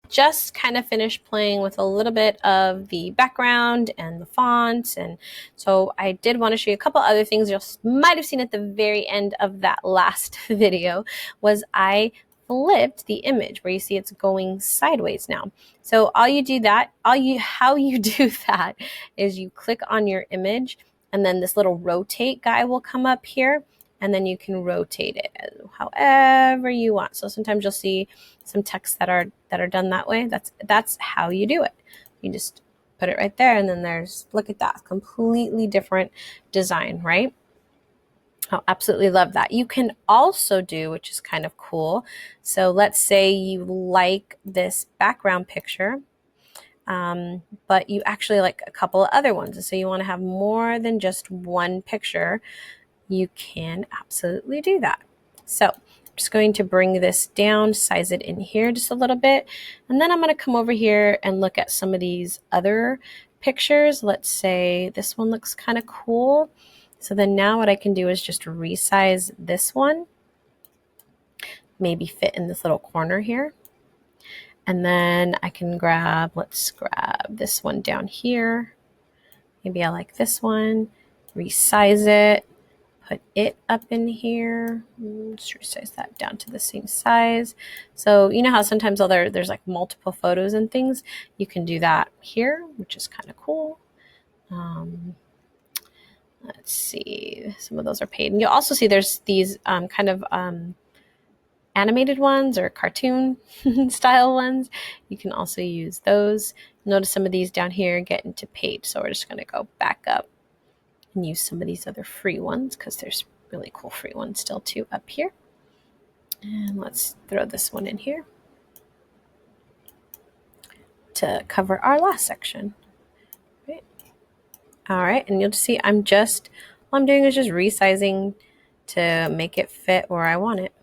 just kind of finished playing with a little bit of the background and the fonts. And so I did want to show you a couple other things you might have seen at the very end of that last video was I flipped the image where you see it's going sideways now. So how you do that is you click on your image and then this little rotate guy will come up here and then you can rotate it however you want. So sometimes you'll see some texts that are done that way. That's how you do it. You just put it right there and then look at that, completely different design, right? I absolutely love that. You can also do, which is kind of cool. So let's say you like this background picture, but you actually like a couple of other ones. So you want to have more than just one picture. You can absolutely do that. So I'm just going to bring this down, size it in here just a little bit. And then I'm going to come over here and look at some of these other pictures. Let's say this one looks kind of cool. So then now what I can do is just resize this one, maybe fit in this little corner here. And then I can let's grab this one down here. Maybe I like this one, resize it, put it up in here. Let's resize that down to the same size. So you know how sometimes there's like multiple photos and things? You can do that here, which is kind of cool. Let's see, some of those are paid. And you'll also see there's these kind of animated ones or cartoon style ones. You can also use those. Notice some of these down here get into paid. So we're just going to go back up and use some of these other free ones because there's really cool free ones still too up here. And let's throw this one in here to cover our last section. Right. All right, and you'll just see all I'm doing is just resizing to make it fit where I want it.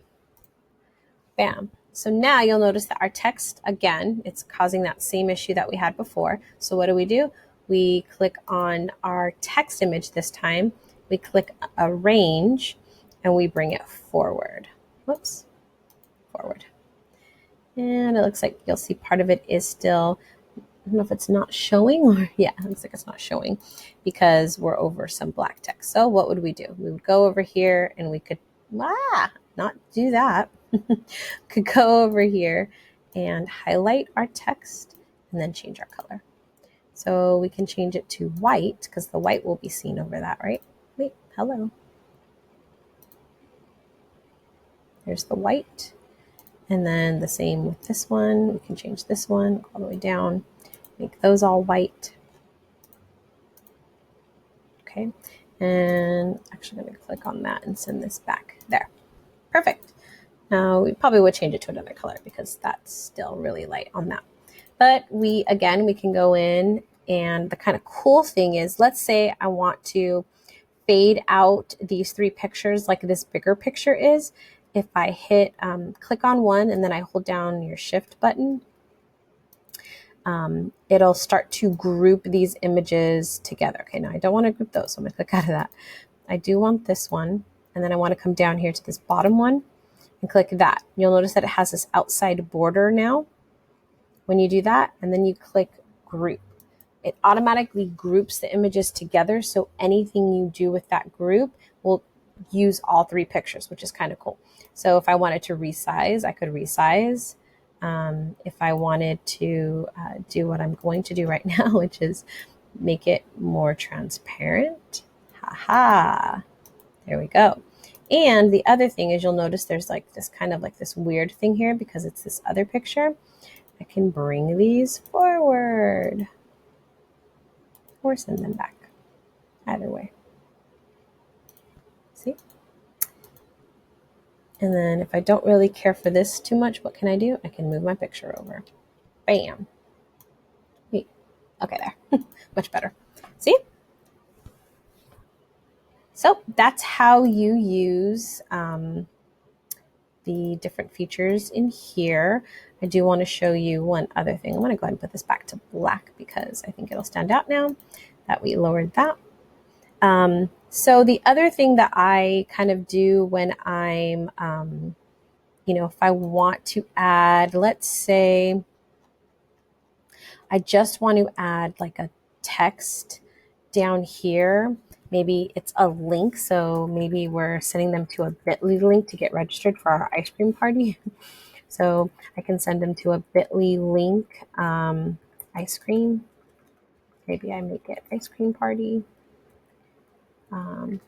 Bam. So now you'll notice that our text, again, it's causing that same issue that we had before. So what do? We click on our text image this time. We click arrange and we bring it forward. Whoops, forward. And it looks like you'll see part of it is still, I don't know if it's not showing or, yeah, it looks like it's not showing because we're over some black text. So what would we do? We would go over here and we could, not do that. Could go over here and highlight our text and then change our color. So we can change it to white because the white will be seen over that, right? Wait, hello. There's the white. And then the same with this one. We can change this one all the way down, make those all white. Okay. And actually I'm going to click on that and send this back there. Perfect. Now we probably would change it to another color because that's still really light on that. But we can go in and the kind of cool thing is, let's say I want to fade out these three pictures like this bigger picture is. If I hit click on one and then I hold down your shift button, it'll start to group these images together. Okay, now I don't want to group those, so I'm going to click out of that. I do want this one, and then I want to come down here to this bottom one and click that. You'll notice that it has this outside border now. When you do that, and then you click group, it automatically groups the images together. So anything you do with that group will use all three pictures, which is kind of cool. So if I wanted to resize, I could resize. If I wanted to do what I'm going to do right now, which is make it more transparent. There we go. And the other thing is, you'll notice there's like this kind of like this weird thing here because it's this other picture. I can bring these forward or send them back. Either way. See? And then if I don't really care for this too much, what can I do? I can move my picture over. Bam. Wait. Okay, there. Much better. See? So that's how you use the different features in here. I do want to show you one other thing. I'm going to go ahead and put this back to black because I think it'll stand out now that we lowered that. So the other thing that I kind of do when I'm, if I want to add, let's say I just want to add like a text down here. Maybe it's a link. So maybe we're sending them to a bit.ly link to get registered for our ice cream party. So I can send them to a bit.ly link, ice cream. Maybe I make it ice cream party. Um,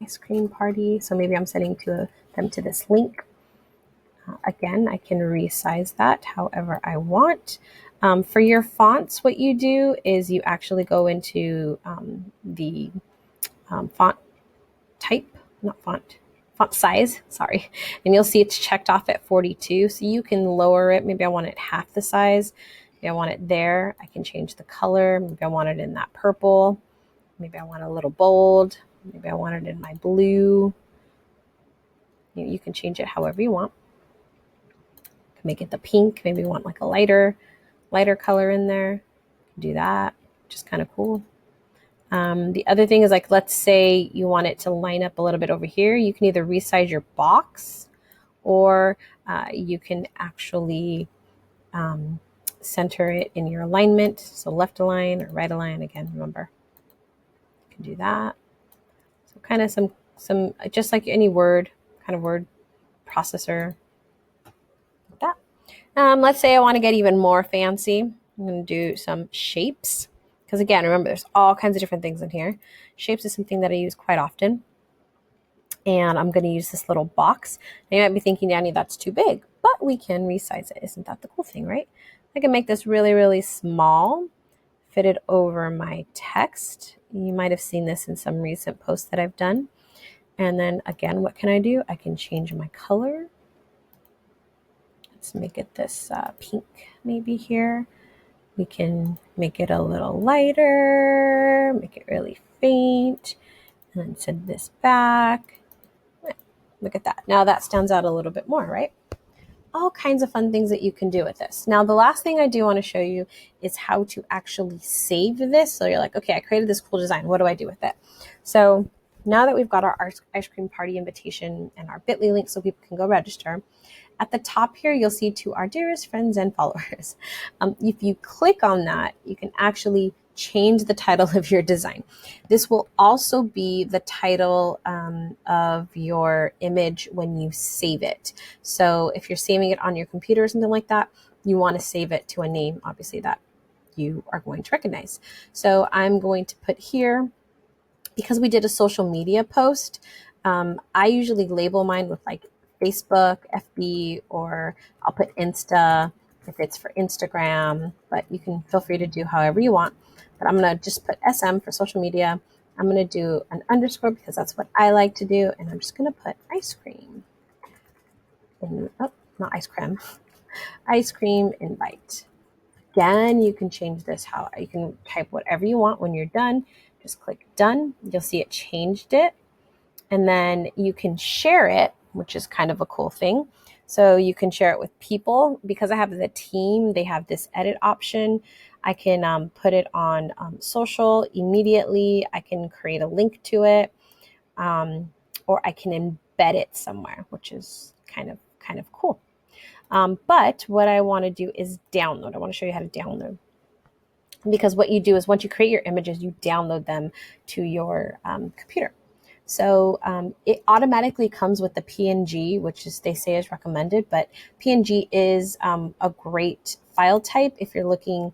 Ice cream party. So maybe I'm sending them to this link. Again, I can resize that however I want. For your fonts, what you do is you actually go into the font type, not font size, sorry. And you'll see it's checked off at 42. So you can lower it. Maybe I want it half the size. Maybe I want it there. I can change the color. Maybe I want it in that purple. Maybe I want it a little bold. Maybe I want it in my blue. You can change it however you want. Make it the pink. Maybe you want like a lighter color in there. Do that, which is kind of cool. The other thing is, like, let's say you want it to line up a little bit over here. You can either resize your box, or you can actually center it in your alignment. So left align or right align, again, remember, you can do that. So kind of some just like any word processor, like that. Let's say I want to get even more fancy. I'm going to do some shapes. Because again, remember, there's all kinds of different things in here. Shapes is something that I use quite often. And I'm going to use this little box. Now you might be thinking, Danny, that's too big. But we can resize it. Isn't that the cool thing, right? I can make this really, really small. Fit it over my text. You might have seen this in some recent posts that I've done. And then again, what can I do? I can change my color. Let's make it this pink maybe here. We can make it a little lighter, make it really faint, and then send this back. Look at that. Now that stands out a little bit more, right? All kinds of fun things that you can do with this. Now, the last thing I do want to show you is how to actually save this. So you're like, okay, I created this cool design. What do I do with it? So now that we've got our ice cream party invitation and our bit.ly link so people can go register, at the top here, you'll see to our dearest friends and followers. If you click on that, you can actually change the title of your design. This will also be the title of your image when you save it. So if you're saving it on your computer or something like that, you want to save it to a name, obviously, that you are going to recognize. So I'm going to put here, because we did a social media post, I usually label mine with like Facebook, FB, or I'll put Insta if it's for Instagram, but you can feel free to do however you want. But I'm going to just put SM for social media. I'm going to do an underscore because that's what I like to do. And I'm just going to put ice cream. Not ice cream. Ice cream invite. Again, you can change this how you can type whatever you want when you're done. Just click done. You'll see it changed it. And then you can share it, which is kind of a cool thing. So you can share it with people. Because I have the team, they have this edit option. I can put it on social immediately. I can create a link to it, or I can embed it somewhere, which is kind of cool. But what I want to do is download. I want to show you how to download. Because what you do is once you create your images, you download them to your computer. So it automatically comes with the PNG, which is they say is recommended, but PNG is a great file type if you're looking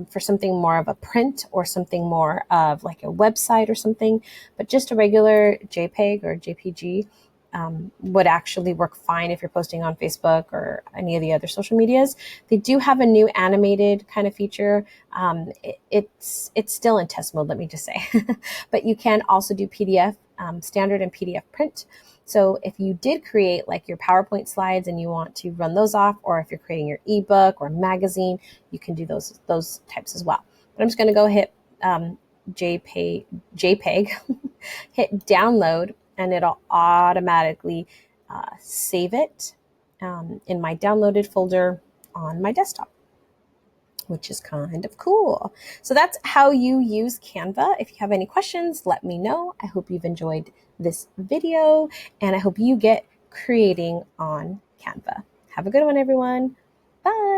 for something more of a print or something more of like a website or something. But just a regular JPEG or JPG would actually work fine if you're posting on Facebook or any of the other social medias. They do have a new animated kind of feature. It's still in test mode, let me just say. But you can also do PDF, standard and PDF print. So if you did create like your PowerPoint slides and you want to run those off, or if you're creating your ebook or magazine, you can do those types as well. But I'm just going to go hit JPEG, hit download, and it'll automatically save it in my downloaded folder on my desktop, which is kind of cool. So that's how you use Canva. If you have any questions, let me know. I hope you've enjoyed this video, and I hope you get creating on Canva. Have a good one, everyone. Bye.